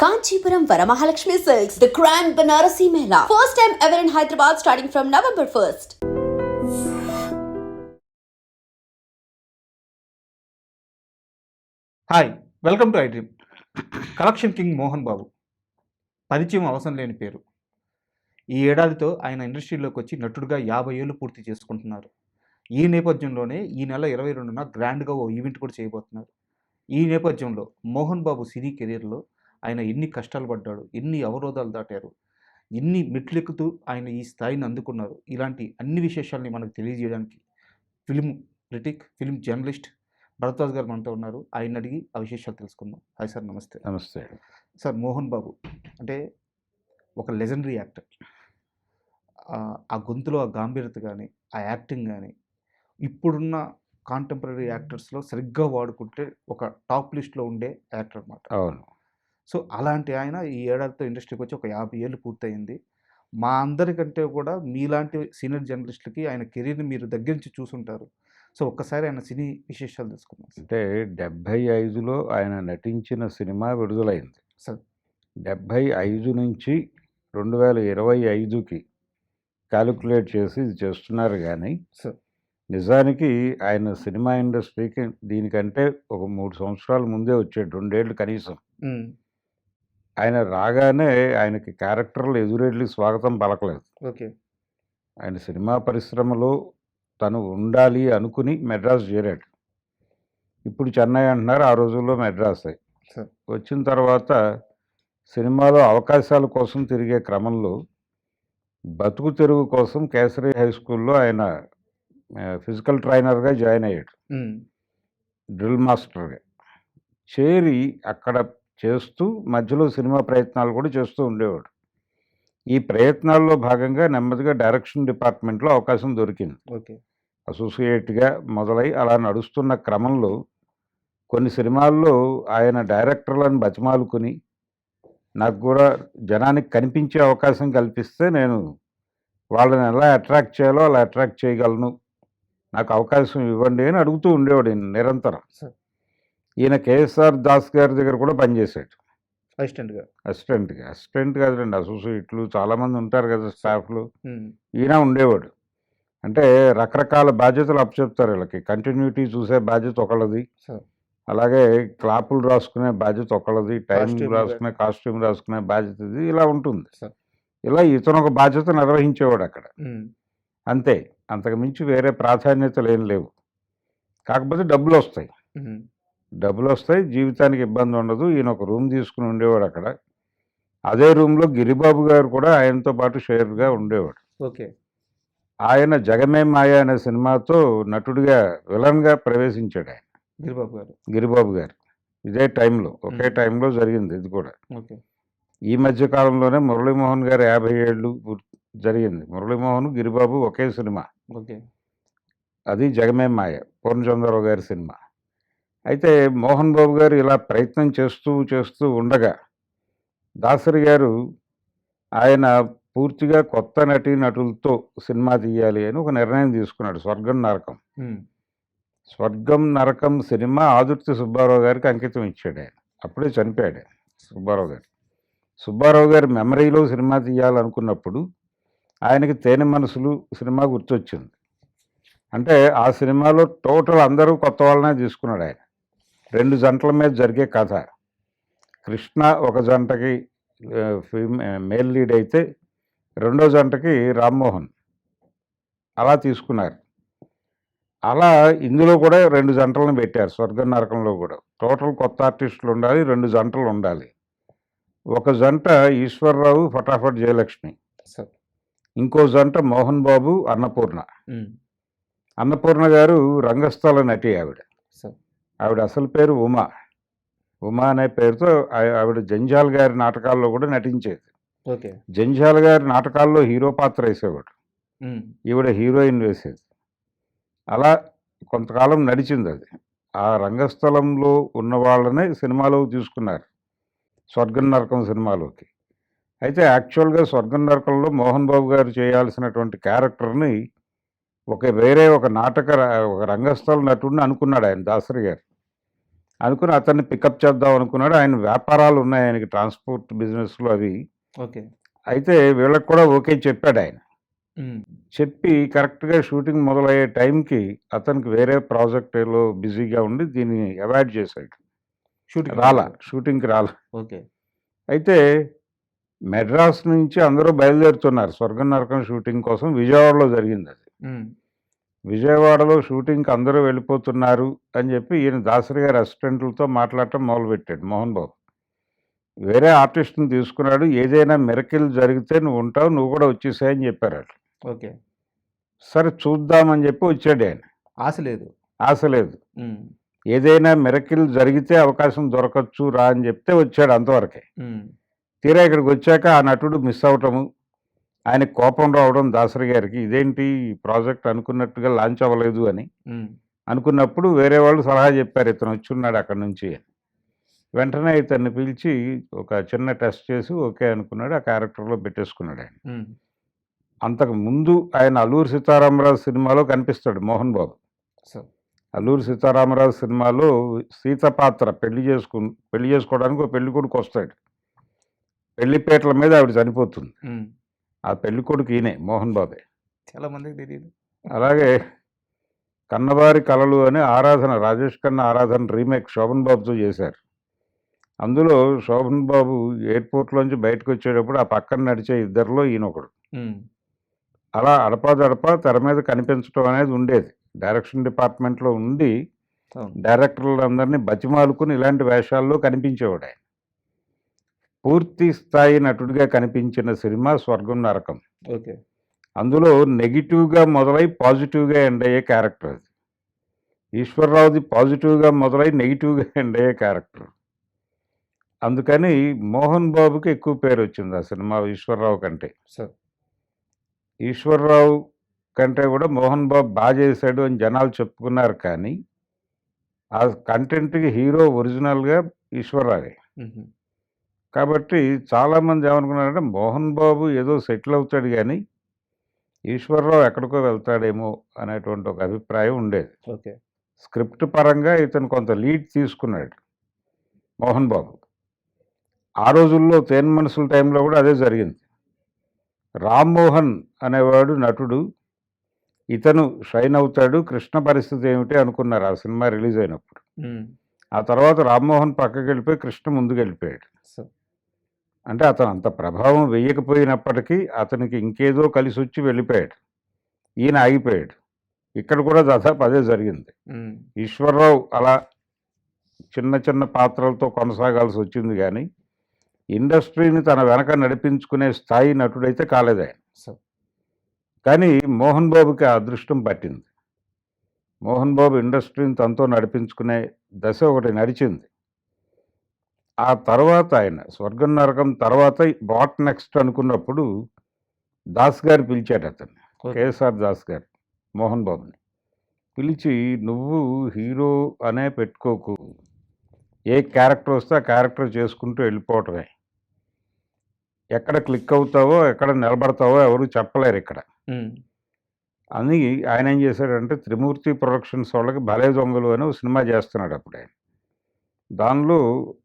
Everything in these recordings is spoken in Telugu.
Kanchipuram Varamahalakshmi Silks, the Grand Banarasi Mela. First time ever in Hyderabad starting from November 1st. Hi, welcome to iDream. Collection king Mohan Babu పరిచయం అవసరం లేని పేరు. ఈ ఏడాదితో ఆయన ఇండస్ట్రీలోకి వచ్చి నటుడుగా 50 ఏళ్ళు పూర్తి చేసుకుంటున్నారు. ఈ నేపథ్యంలోనే ఈ నెల 22న గ్రాండ్గా ఓ ఈవెంట్ కూడా చేయబోతున్నారు. ఈ నేపథ్యంలో మోహన్ బాబు సినీ కెరీర్లో ఆయన ఎన్ని కష్టాలు పడ్డాడు, ఎన్ని అవరోధాలు దాటారు, ఎన్ని మెట్లెక్కుతూ ఆయన ఈ స్థాయిని అందుకున్నారు, ఇలాంటి అన్ని విశేషాలని మనకు తెలియజేయడానికి film critic, film journalist Bharadwaj గారు మనతో ఉన్నారు. ఆయన అడిగి ఆ విశేషాలు తెలుసుకుందాం. హాయ్ సార్, నమస్తే. నమస్తే. సార్, మోహన్ బాబు అంటే ఒక లెజెండరీ యాక్టర్. ఆ గొంతులో ఆ గాంభీర్యత కానీ, ఆ యాక్టింగ్ కానీ ఇప్పుడున్న కాంటెంపరీ యాక్టర్స్లో సరిగ్గా వాడుకుంటే ఒక టాప్ లిస్ట్లో ఉండే యాక్టర్ అనమాట. అవును. సో అలాంటి ఆయన ఈ ఏడాదితో ఇండస్ట్రీకి వచ్చి ఒక 50 ఏళ్ళు పూర్తయింది. మా అందరికంటే కూడా మీలాంటి సీనియర్ జర్నలిస్టులకి ఆయన కెరీర్ని మీరు దగ్గర నుంచి చూసుంటారు. సో ఒక్కసారి ఆయన సినీ విశేషాలు తెలుసుకుందాం. అంటే 75లో ఆయన నటించిన సినిమా విడుదలైంది. సార్ 75 నుంచి 2025కి క్యాలిక్యులేట్ చేసి ఇది చేస్తున్నారు కానీ సార్ నిజానికి ఆయన సినిమా ఇండస్ట్రీకి దీనికంటే ఒక 3 సంవత్సరాల ముందే వచ్చాడు, 2 ఏళ్ళు కనీసం. ఆయన రాగానే ఆయనకి క్యారెక్టర్లు ఎదురెళ్ళి స్వాగతం పలకలేదు. ఓకే. ఆయన సినిమా పరిశ్రమలో తను ఉండాలి అనుకుని మెడ్రాస్ చేరాడు. ఇప్పుడు చెన్నై అంటున్నారు, ఆ రోజుల్లో మెడ్రాసే. సార్ వచ్చిన తర్వాత సినిమాలో అవకాశాల కోసం తిరిగే క్రమంలో బతుకు తెరువు కోసం కేసరి హై స్కూల్లో ఆయన ఫిజికల్ ట్రైనర్గా జాయిన్ అయ్యాడు, డ్రిల్ మాస్టర్గా చేరి అక్కడ చేస్తూ మధ్యలో సినిమా ప్రయత్నాలు కూడా చేస్తూ ఉండేవాడు. ఈ ప్రయత్నాల్లో భాగంగా నెమ్మదిగా డైరెక్షన్ డిపార్ట్మెంట్లో అవకాశం దొరికింది. ఓకే. అసోసియేట్గా మొదలై అలా నడుస్తున్న క్రమంలో కొన్ని సినిమాల్లో ఆయన డైరెక్టర్లను బతిమాలుకుని నాకు కూడా జనానికి కనిపించే అవకాశం కల్పిస్తే నేను వాళ్ళని ఎలా అట్రాక్ట్ చేయాలో అలా అట్రాక్ట్ చేయగలను, నాకు అవకాశం ఇవ్వండి అని అడుగుతూ ఉండేవాడు ఈయన నిరంతరం. ఈయన కేఎస్ఆర్ దాస్ గారి దగ్గర కూడా పనిచేశాడు అసిస్టెంట్ కాదులేండి, అసోసియేట్లు చాలామంది ఉంటారు కదా స్టాఫ్లో, ఈయన ఉండేవాడు. అంటే రకరకాల బాధ్యతలు అప్పచెప్తారు వీళ్ళకి. కంటిన్యూటీ చూసే బాధ్యత ఒకళ్ళది, అలాగే క్లాపులు రాసుకునే బాధ్యత ఒకళ్ళది, టైం రాసుకునే, కాస్ట్యూమ్ రాసుకునే బాధ్యత ఇది, ఇలా ఉంటుంది. ఇలా ఇతను ఒక బాధ్యత నిర్వహించేవాడు అక్కడ, అంతే. అంతకు మించి వేరే ప్రాధాన్యతలు ఏం లేవు. కాకపోతే డబ్బులు వస్తాయి, జీవితానికి ఇబ్బంది ఉండదు. ఈయన ఒక రూమ్ తీసుకుని ఉండేవాడు అక్కడ. అదే రూమ్లో గిరిబాబు గారు కూడా ఆయనతో పాటు షేర్గా ఉండేవాడు. ఓకే. ఆయన జగమే మాయ అనే సినిమాతో నటుడిగా విలన్గా ప్రవేశించాడు ఆయన, గిరిబాబు గారు. ఇదే టైంలో, ఒకే టైంలో జరిగింది ఇది కూడా. ఈ మధ్య కాలంలోనే మురళీమోహన్ గారు 50 ఏళ్ళు జరిగింది. మురళీమోహన్, గిరిబాబు ఒకే సినిమా, అది జగమే మాయ, పూర్ణచంద్రరావు గారి సినిమా. అయితే మోహన్ బాబు గారు ఇలా ప్రయత్నం చేస్తూ ఉండగా దాసరి గారు ఆయన పూర్తిగా కొత్త నటులతో సినిమా తీయాలి అని ఒక నిర్ణయం తీసుకున్నాడు. స్వర్గం నరకం సినిమా ఆదుర్తి సుబ్బారావు గారికి అంకితం ఇచ్చాడు ఆయన. అప్పుడే చనిపోయాడు సుబ్బారావు గారి మెమరీలో సినిమా తీయాలనుకున్నప్పుడు ఆయనకి తేనె మనసులు సినిమా గుర్తొచ్చింది. అంటే ఆ సినిమాలో టోటల్ అందరూ కొత్త వాళ్ళనే తీసుకున్నాడు ఆయన. 2 జంటల మీద జరిగే కథ. కృష్ణ ఒక జంటకి మేల్ లీడ్ అయితే రెండో జంటకి రామ్మోహన్, అలా తీసుకున్నారు. అలా ఇందులో కూడా 2 జంటలను పెట్టారు. స్వర్గం నరకంలో కూడా టోటల్ కొత్త ఆర్టిస్టులు ఉండాలి, 2 జంటలు ఉండాలి. ఒక జంట ఈశ్వర్రావు, ఫటాఫట్ జయలక్ష్మి. ఇంకో జంట మోహన్ బాబు, అన్నపూర్ణ గారు రంగస్థల నటి. ఆవిడ అసలు పేరు ఉమా అనే పేరుతో ఆవిడ జంజాల్ గారి నాటకాల్లో కూడా నటించేది. జంజాల్ గారి నాటకాల్లో హీరో పాత్ర వేసేవాడు, ఈవిడ హీరోయిన్ వేసేది. అలా కొంతకాలం నడిచింది అది. ఆ రంగస్థలంలో ఉన్న వాళ్ళనే సినిమాలో తీసుకున్నారు స్వర్గం నరకం సినిమాలోకి. అయితే యాక్చువల్గా స్వర్గం నరకంలో మోహన్ బాబు గారు చేయాల్సినటువంటి క్యారెక్టర్ని వేరే ఒక రంగస్థల నటుడిని అనుకున్నాడు ఆయన, దాసరి గారు. అనుకుని అతన్ని పికప్ చేద్దాం అనుకున్నాడు. ఆయన వ్యాపారాలు ఉన్నాయి ఆయనకి ట్రాన్స్పోర్ట్ బిజినెస్లో అవి. ఓకే. అయితే వీళ్ళకి కూడా ఓకే చెప్పాడు ఆయన. హ్మ్. చెప్పి కరెక్ట్గా షూటింగ్ మొదలయ్యే టైంకి అతనికి వేరే ప్రాజెక్టులో బిజీగా ఉండి దీన్ని అవాయిడ్ చేశాడు. షూటింగ్ షూటింగ్కి రాలా. ఓకే. అయితే మెడ్రాస్ నుంచి అందరూ బయలుదేరుతున్నారు స్వర్గం నరకం షూటింగ్ కోసం. విజయవాడలో జరిగింది అది. హ్మ్. విజయవాడలో షూటింగ్కి అందరూ వెళ్ళిపోతున్నారు అని చెప్పి ఈయన దాసరి గారి అసిస్టెంట్లతో మాట్లాడటం మొదలుపెట్టాడు మోహన్ బాబు. వేరే ఆర్టిస్ట్ని తీసుకున్నాడు. ఏదైనా మిరకిల్ జరిగితే నువ్వు ఉంటావు, నువ్వు కూడా వచ్చేసాయని చెప్పారు వాళ్ళు. ఓకే. సరే చూద్దామని చెప్పి వచ్చాడు ఆయన. ఆశ లేదు. ఆశ లేదు. హ్మ్. ఏదైనా మిరకిల్ జరిగితే అవకాశం దొరకచ్చు రా అని చెప్తే వచ్చాడు అంతవరకే. హ్మ్. తీరా ఇక్కడికి వచ్చాక ఆ నటుడు మిస్ అవటము, ఆయనకు కోపం రావడం దాసరి గారికి, ఇదేంటి ఈ ప్రాజెక్ట్ అనుకున్నట్టుగా లాంచ్ అవ్వలేదు అని హ్మ్. అనుకున్నప్పుడు వేరే వాళ్ళు సలహా చెప్పారు ఇతను వచ్చి ఉన్నాడు అక్కడి నుంచి. వెంటనే ఇతన్ని పిలిచి ఒక చిన్న టెస్ట్ చేసి ఓకే అనుకున్నాడు. ఆ క్యారెక్టర్లో పెట్టేసుకున్నాడు ఆయన. హ్మ్. అంతకు ముందు ఆయన అల్లూరి సీతారామరాజు సినిమాలో కనిపిస్తాడు మోహన్ బాబు. సో అల్లూరి సీతారామరాజు సినిమాలో సీత పాత్ర పెళ్లి చేసుకోవడానికి ఒక పెళ్లి కొడుకు వస్తాడు. పెళ్లిపేటల మీద ఆవిడ చనిపోతుంది. హ్మ్. ఆ పెళ్లి కొడుకు ఈయనే మోహన్ బాబే. చాలా మందికి తెలియదు. అలాగే కన్నవారి కలలు అనే ఆరాధన, రాజేష్ ఖన్నా ఆరాధన రీమేక్ శోభన్ బాబుతో చేశారు. అందులో శోభన్ బాబు ఎయిర్పోర్ట్లోంచి బయటకు వచ్చేటప్పుడు ఆ పక్కన నడిచే ఇద్దరిలో ఈయనొకడు. హ్మ్. అలా అడపాదడపా తెర మీద కనిపించడం అనేది ఉండేది. డైరెక్షన్ డిపార్ట్మెంట్లో ఉండి అవును. డైరెక్టర్లందరినీ బతిమాలుకుని ఇలాంటి వేషాల్లో కనిపించేవాడు ఆయన. పూర్తి స్థాయి నటుడిగా కనిపించిన సినిమా స్వర్గం నరకం. ఓకే. అందులో నెగిటివ్గా మొదలై పాజిటివ్గా ఎండ్ అయ్యే క్యారెక్టర్ అది. ఈశ్వర్రావుది పాజిటివ్గా మొదలై నెగిటివ్గా ఎండ్ అయ్యే క్యారెక్టర్. అందుకని మోహన్ బాబుకి ఎక్కువ పేరు వచ్చింది ఆ సినిమా ఈశ్వర్రావు కంటే. సో ఈశ్వర్రావు కంటే కూడా మోహన్ బాబు బాగా చేశాడు అని జనాలు చెప్పుకున్నారు. కానీ ఆ కంటెంట్కి హీరో ఒరిజినల్గా ఈశ్వర్రావే. హుహు. కాబట్టి చాలామంది ఏమనుకున్నారంటే మోహన్ బాబు ఏదో సెటిల్ అవుతాడు కానీ ఈశ్వర్రావు ఎక్కడికో వెళ్తాడేమో అనేటువంటి ఒక అభిప్రాయం ఉండేది. ఓకే. స్క్రిప్ట్ పరంగా ఇతను కొంత లీడ్ తీసుకున్నాడు మోహన్ బాబు. ఆ రోజుల్లో తేన్ మనసుల టైంలో కూడా అదే జరిగింది. రామ్మోహన్ అనేవాడు నటుడు, ఇతను షైన్ అవుతాడు, కృష్ణ పరిస్థితి ఏమిటి అనుకున్నారు ఆ సినిమా రిలీజ్ అయినప్పుడు. హ్మ్. ఆ తర్వాత రామ్మోహన్ పక్కకి వెళ్ళిపోయి కృష్ణ ముందుకు వెళ్ళిపోయాడు. సో అంటే అతను అంత ప్రభావం వేయకపోయినప్పటికీ అతనికి ఇంకేదో కలిసి వచ్చి వెళ్ళిపోయాడు. ఈయన ఆగిపోయాడు. ఇక్కడ కూడా దాదాపు అదే జరిగింది. హ్మ్. ఈశ్వర్రావు అలా చిన్న చిన్న పాత్రలతో కొనసాగాల్సి వచ్చింది కానీ ఇండస్ట్రీని తన వెనక నడిపించుకునే స్థాయి నటుడైతే కాలేదు ఆయన. సో కానీ మోహన్ బాబుకి ఆ అదృష్టం పట్టింది. మోహన్ బాబు ఇండస్ట్రీని తనతో నడిపించుకునే దశ ఒకటి నడిచింది. ఆ తర్వాత ఆయన స్వర్గం నరకం తర్వాత వాట్ నెక్స్ట్ అనుకున్నప్పుడు దాస్ గారు పిలిచాడు అతన్ని, ఓకే. కేఎస్ఆర్ దాస్ గారు మోహన్ బాబుని పిలిచి, నువ్వు హీరో అనే పెట్టుకోకు, ఏ క్యారెక్టర్ వస్తే ఆ క్యారెక్టర్ చేసుకుంటూ వెళ్ళిపోవటమే. ఎక్కడ క్లిక్ అవుతావో ఎక్కడ నిలబడతావో ఎవరు చెప్పలేరు ఇక్కడ హ్మ్. అని ఆయన ఏం చేశాడంటే త్రిమూర్తి ప్రొడక్షన్స్ వాళ్ళకి భలే దొంగలు అని ఒక సినిమా చేస్తున్నాడు అప్పుడు ఆయన. దానిలో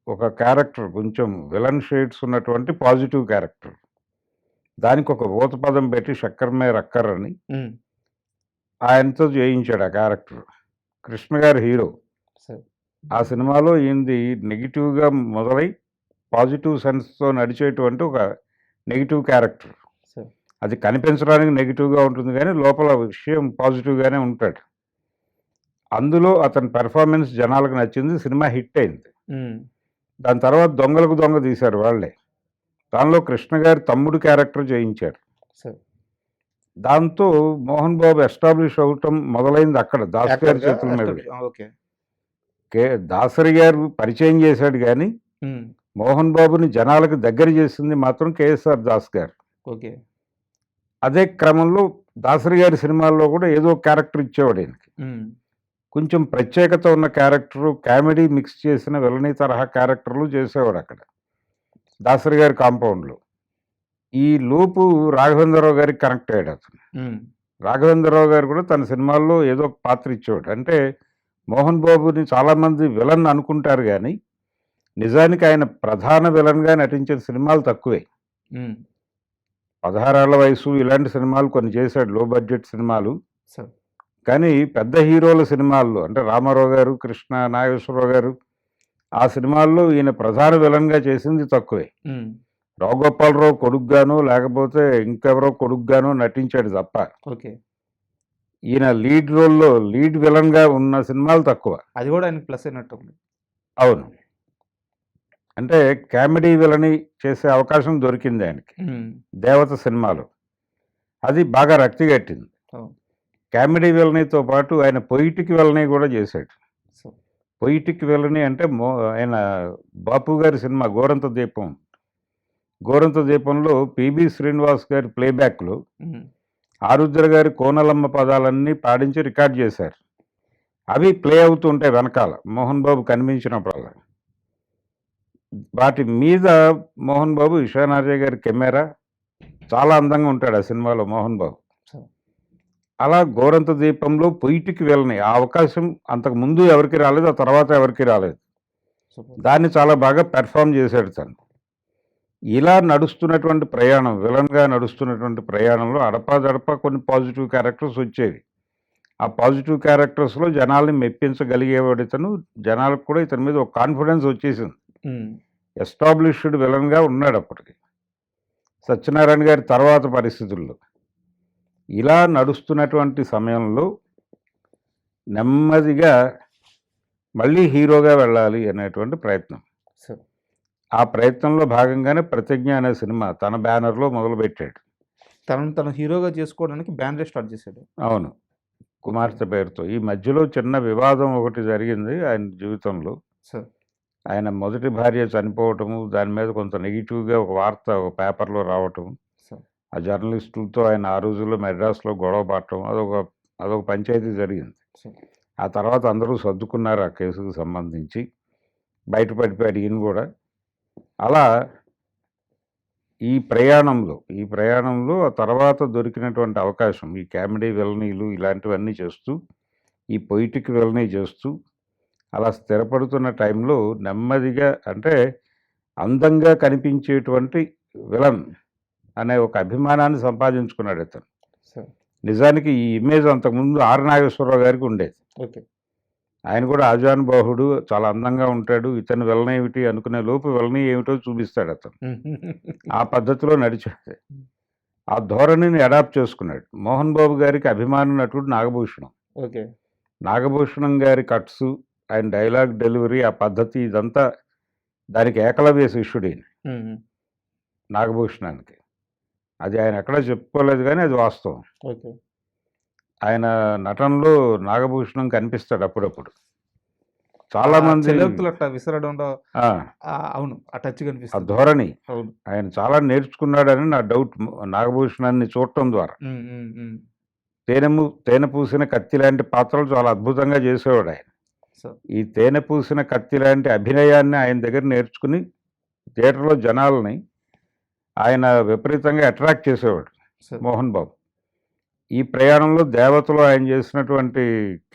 ఒక క్యారెక్టర్ కొంచెం విలన్ షేడ్స్ ఉన్నటువంటి పాజిటివ్ క్యారెక్టర్, దానికి ఒక ఊతపదం పెట్టి షక్కర్మే రక్కర్ అని హ్మ్. ఆయనతో చేయించాడు ఆ క్యారెక్టర్. కృష్ణ గారు హీరో. సో ఆ సినిమాలో ఈయనది నెగిటివ్గా మొదలై పాజిటివ్ సెన్స్తో నడిచేటువంటి ఒక నెగిటివ్ క్యారెక్టర్. సో అది కనిపించడానికి నెగిటివ్గా ఉంటుంది కానీ లోపల విషయం పాజిటివ్గానే ఉంటాడు. అందులో అతని పెర్ఫార్మెన్స్ జనాలకు నచ్చింది, సినిమా హిట్ అయింది. హ్మ్. దాని తర్వాత దొంగలకు దొంగ తీశారు వాళ్ళే. దానిలో కృష్ణ గారి తమ్ముడు క్యారెక్టర్ చేయించారు. సో దాంతో మోహన్ బాబు ఎస్టాబ్లిష్ అవటం మొదలైంది అక్కడ దాస్ గారి చేతుల మీద. ఓకే. దాసరి గారు పరిచయం చేశాడు కానీ హ్మ్. మోహన్ బాబుని జనాలకు దగ్గర చేసింది మాత్రం కేఎస్ఆర్ దాస్ గారు. ఓకే. అదే క్రమంలో దాసరి గారి సినిమాల్లో కూడా ఏదో క్యారెక్టర్ ఇచ్చేవాడు ఈయనకి. హ్మ్. కొంచెం ప్రత్యేకత ఉన్న క్యారెక్టరు, కామెడీ మిక్స్ చేసిన విలనీ తరహా క్యారెక్టర్లు చేసేవాడు అక్కడ దాసరి గారి కాంపౌండ్లో. ఈ లోపు రాఘవేంద్రరావు గారికి కనెక్ట్ అయ్యాడు అతను. హ్మ్. రాఘవేంద్రరావు గారు కూడా తన సినిమాల్లో ఏదో ఒక పాత్ర ఇచ్చేవాడు. అంటే మోహన్ బాబుని చాలామంది విలన్ అనుకుంటారు కానీ నిజానికి ఆయన ప్రధాన విలన్గా నటించిన సినిమాలు తక్కువే. 16 ఏళ్ల వయసు ఇలాంటి సినిమాలు కొన్ని చేశాడు, లో బడ్జెట్ సినిమాలు. సార్. కానీ పెద్ద హీరోల సినిమాల్లో అంటే రామారావు గారు, కృష్ణ, నాగేశ్వరరావు గారు ఆ సినిమాల్లో ఈయన ప్రధాన విలన్గా చేసింది తక్కువే. రావుగోపాలరావు కొడుకుగానో లేకపోతే ఇంకెవరో కొడుకుగానో నటించాడు తప్ప ఓకే. ఈయన లీడ్ రోల్లో లీడ్ విలన్గా ఉన్న సినిమాలు తక్కువ. అది కూడా ఆయనకి ప్లస్ అయినట్టు ఉంది. అవును, అంటే కామెడీ విలని చేసే అవకాశం దొరికింది ఆయనకి దేవత సినిమాలో. అది బాగా రక్తి కట్టింది. అవును. కామెడీ విలనీతో పాటు ఆయన పొయిటిక్ విలనీ కూడా చేశాడు. సో పొయిటిక్ విలనీ అంటే ఆయన బాపు గారి సినిమా గోరంత దీపం. గోరంత దీపంలో పిబి శ్రీనివాస్ గారి ప్లేబ్యాక్లో ఆరుద్ర గారి కోనలమ్మ పదాలన్నీ పాడించి రికార్డ్ చేశారు. అవి ప్లే అవుతుంటాయి వెనకాల మోహన్ బాబు కనిపించినప్పుడల్లా. వాటి మీద మోహన్ బాబు, ఇషానార్య గారి కెమెరా, చాలా అందంగా ఉంటాడు ఆ సినిమాలో మోహన్ బాబు. అలా గోరంత దీపంలో పొయిటికి వెళ్ళని ఆ అవకాశం అంతకు ముందు ఎవరికి రాలేదు, ఆ తర్వాత ఎవరికి రాలేదు. దాన్ని చాలా బాగా పెర్ఫామ్ చేశాడు తను. ఇలా నడుస్తున్నటువంటి ప్రయాణం, విలన్గా నడుస్తున్నటువంటి ప్రయాణంలో అడపాదడపా కొన్ని పాజిటివ్ క్యారెక్టర్స్ వచ్చేవి. ఆ పాజిటివ్ క్యారెక్టర్స్లో జనాల్ని మెప్పించగలిగేవాడు ఇతను. జనాలకు కూడా ఇతని మీద ఒక కాన్ఫిడెన్స్ వచ్చేసింది. ఎస్టాబ్లిష్డ్ విలన్గా ఉన్నాడు అప్పటికి. సత్యనారాయణ గారి తర్వాత పరిస్థితుల్లో ఇలా నడుస్తున్నటువంటి సమయంలో నెమ్మదిగా మళ్ళీ హీరోగా వెళ్ళాలి అనేటువంటి ప్రయత్నం. ఆ ప్రయత్నంలో భాగంగానే ప్రతిజ్ఞ అనే సినిమా తన బ్యానర్లో మొదలుపెట్టాడు. తను హీరోగా చేసుకోవడానికి బ్యానర్ స్టార్ట్ చేశాడు. అవును, కుమార్తె పేరుతో. ఈ మధ్యలో చిన్న వివాదం ఒకటి జరిగింది ఆయన జీవితంలో. ఆయన మొదటి భార్య చనిపోవటము, దాని మీద కొంత నెగిటివ్గా ఒక వార్త ఒక పేపర్లో రావటం, ఆ జర్నలిస్టులతో ఆయన ఆ రోజుల్లో మెడ్రాస్లో గొడవ పడటం, అదొక పంచాయతీ జరిగింది. ఆ తర్వాత అందరూ సర్దుకున్నారు ఆ కేసుకు సంబంధించి, బయటపడిపోయాడు ఈయన కూడా. అలా ఈ ప్రయాణంలో ఆ తర్వాత దొరికినటువంటి అవకాశం, ఈ కామెడీ విలనీలు ఇలాంటివన్నీ చేస్తూ, ఈ పొయిటిక్ విలనీ చేస్తూ అలా స్థిరపడుతున్న టైంలో నెమ్మదిగా అంటే అందంగా కనిపించేటువంటి విలన్ అనే ఒక అభిమానాన్ని సంపాదించుకున్నాడు ఇతను. నిజానికి ఈ ఇమేజ్ అంతకుముందు ఆర్ నాగేశ్వరరావు గారికి ఉండేది. ఓకే. ఆయన కూడా ఆజానుబాహుడు, చాలా అందంగా ఉంటాడు, ఇతను విలన్ ఏమిటి అనుకునే లోపు విలనీ ఏమిటో చూపిస్తాడు అతను. ఆ పద్ధతిలో నడిచాడు. ఆ ధోరణిని అడాప్ట్ చేసుకున్నాడు. మోహన్ బాబు గారికి అభిమాన నటుడు నాగభూషణం. ఓకే. నాగభూషణం గారి కట్సు, ఆయన డైలాగ్ డెలివరీ, ఆ పద్ధతి, ఇదంతా దానికి ఏకలవ్య శిష్యుడు ఈయన నాగభూషణానికి. అది ఆయన ఎక్కడా చెప్పుకోలేదు కానీ అది వాస్తవం. ఓకే. ఆయన నటనలో నాగభూషణం కనిపిస్తాడు అప్పుడప్పుడు. చాలా మంది అట్లా విసరడంలో అవును, ఆ టచ్ ఆ కనిపిస్తుంది. ధోరణి అవును. ఆయన చాలా నేర్చుకున్నాడని నా డౌట్ నాగభూషణాన్ని చూడటం ద్వారా. తేనె పూసిన కత్తి లాంటి పాత్రలు చాలా అద్భుతంగా చేసేవాడు ఆయన. ఈ తేనె పూసిన కత్తి లాంటి అభినయాన్ని ఆయన దగ్గర నేర్చుకుని థియేటర్లో జనాలని ఆయన విపరీతంగా అట్రాక్ట్ చేసేవాడు మోహన్ బాబు. ఈ ప్రయాణంలో దేవతలో ఆయన చేసినటువంటి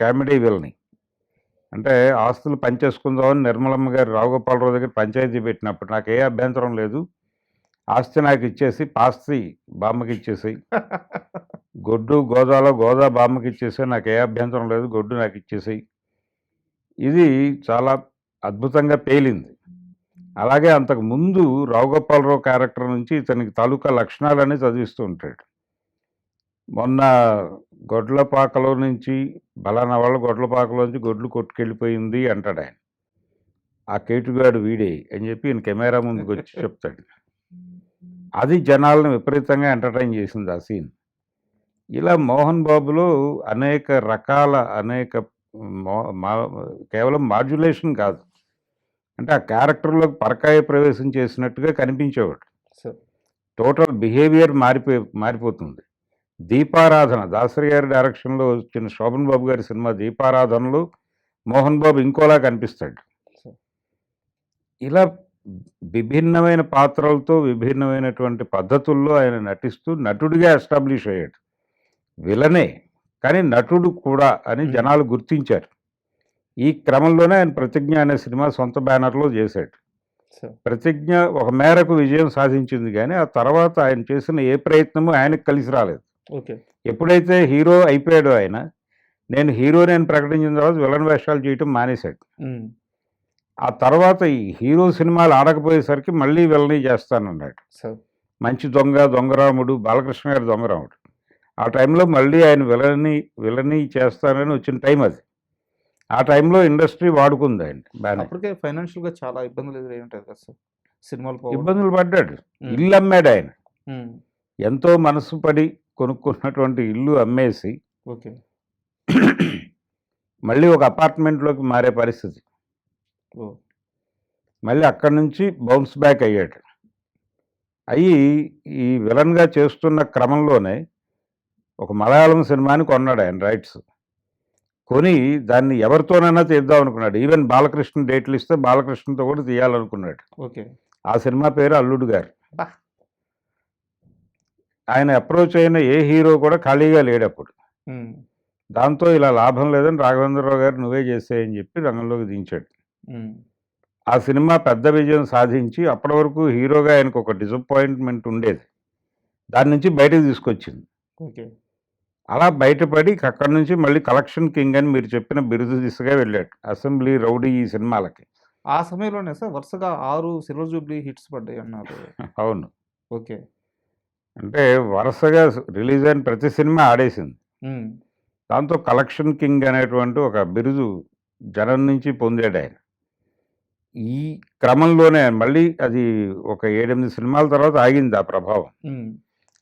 కామెడీ విలని అంటే ఆస్తులు పంచేసుకుందామని నిర్మలమ్మ గారు రావుగోపాలరావు దగ్గర పంచాయతీ పెట్టినప్పుడు, నాకు ఏ అభ్యంతరం లేదు, ఆస్తి నాకు ఇచ్చేసి, పాస్తి బామ్మకి ఇచ్చేసి, గొడ్డు గోదా బామ్మకి ఇచ్చేసి, నాకు ఏ అభ్యంతరం లేదు, గొడ్డు నాకు ఇచ్చేసి, ఇది చాలా అద్భుతంగా పేలింది. అలాగే అంతకు ముందు రావుగోపాలరావు క్యారెక్టర్ నుంచి ఇతనికి తాలూకా లక్షణాలన్నీ చదివిస్తూ ఉంటాడు. మొన్న గొడ్లపాకలో నుంచి బలానా వాళ్ళ గొడ్లపాకలోంచి గొడ్లు కొట్టుకెళ్ళిపోయింది అంటాడు ఆయన. ఆ కేటుగాడు వీడే అని చెప్పి ఈయన కెమెరా ముందుకు వచ్చి చెప్తాడు. అది జనాలను విపరీతంగా ఎంటర్టైన్ చేసింది ఆ సీన్. ఇలా మోహన్ బాబులో అనేక రకాల కేవలం మాడ్యులేషన్ కాదు, అంటే ఆ క్యారెక్టర్లోకి పరకాయ ప్రవేశం చేసినట్టుగా కనిపించేవాడు. టోటల్ బిహేవియర్ మారిపోతుంది. దీపారాధన, దాసరి గారి డైరెక్షన్లో వచ్చిన శోభన్ బాబు గారి సినిమా దీపారాధనలో మోహన్ బాబు ఇంకోలా కనిపిస్తాడు. ఇలా విభిన్నమైన పాత్రలతో విభిన్నమైనటువంటి పద్ధతుల్లో ఆయన నటిస్తూ నటుడిగా ఎస్టాబ్లిష్ అయ్యాడు. విలనే కానీ నటుడు కూడా అని జనాలు గుర్తించారు. ఈ క్రమంలోనే ఆయన ప్రతిజ్ఞ అనే సినిమా సొంత బ్యానర్లో చేశాడు. సో ప్రతిజ్ఞ ఒక మేరకు విజయం సాధించింది కానీ ఆ తర్వాత ఆయన చేసిన ఏ ప్రయత్నము ఆయనకు కలిసి రాలేదు. ఓకే. ఎప్పుడైతే హీరో అయిపోయాడో ఆయన, నేను హీరోని అని ప్రకటించిన తర్వాత విలన్ వేషాలు చేయటం మానేశాడు. ఆ తర్వాత ఈ హీరో సినిమాలు ఆడకపోయేసరికి మళ్ళీ విలనీ చేస్తానన్నాడు. సో మంచి దొంగ, దొంగరాముడు, బాలకృష్ణ గారి దొంగరాముడు. ఆ టైంలో మళ్ళీ ఆయన విలనీ చేస్తానని వచ్చిన టైం అది. ఆ టైంలో ఇండస్ట్రీ వాడుకుంది ఆయన బాగానే. అప్పటికే ఫైనాన్షియల్గా చాలా ఇబ్బందులు ఎదురై ఉంటాయి కదా సార్, సినిమాలు పోవడం. ఇబ్బందులు పడ్డాడు. ఉమ్, ఇల్లు అమ్మాడు ఆయన. ఉమ్, ఎంతో మనసు పడి కొనుక్కున్నటువంటి ఇల్లు అమ్మేసి ఓకే. మళ్ళీ ఒక అపార్ట్మెంట్లోకి మారే పరిస్థితి. ఓ మళ్ళీ అక్కడి నుంచి బౌన్స్ బ్యాక్ అయ్యాడు. అయ్యి ఈ విలన్గా చేస్తున్న క్రమంలోనే ఒక మలయాళం సినిమాని కొన్నాడు ఆయన రైట్స్. కొని దాన్ని ఎవరితోనైనా తీద్దాం అనుకున్నాడు. ఈవెన్ బాలకృష్ణ డేట్లు ఇస్తే బాలకృష్ణతో కూడా తీయాలనుకున్నాడు. ఓకే. ఆ సినిమా పేరు అల్లుడు గారు. బా. ఆయన అప్రోచ్ అయిన ఏ హీరో కూడా ఖాళీగా లేడు అప్పుడు. ఉమ్, దాంతో ఇలా లాభం లేదని రాఘవేంద్రరావు గారు నువ్వే చేసేయని చెప్పి రంగంలోకి దించాడు. ఉమ్, ఆ సినిమా పెద్ద విజయం సాధించి అప్పటి వరకు హీరోగా ఆయనకు ఒక డిసప్పాయింట్మెంట్ ఉండేది. దాని నుంచి బయటకు తీసుకొచ్చింది. ఓకే. అలా బయటపడి అక్కడి నుంచి మళ్ళీ కలెక్షన్ కింగ్ అని మీరు చెప్పిన బిరుదు దిశగా వెళ్ళాడు. అసెంబ్లీ, రౌడీ ఈ సినిమాలకి. ఆ సమయంలోనే సార్ వరుసగా 6 సిల్వర్ జూబ్లీ హిట్స్ పడ్డాయి అన్నారు. అవును. ఓకే. అంటే వరుసగా రిలీజ్ అయిన ప్రతి సినిమా ఆడేసింది. ఉమ్, దాంతో కలెక్షన్ కింగ్ అనేటువంటి ఒక బిరుదు జనం నుంచి పొందాడు ఆయన. ఈ క్రమంలోనే మళ్ళీ అది ఒక 7-8 సినిమాల తర్వాత ఆగింది ఆ ప్రభావం. ఉమ్,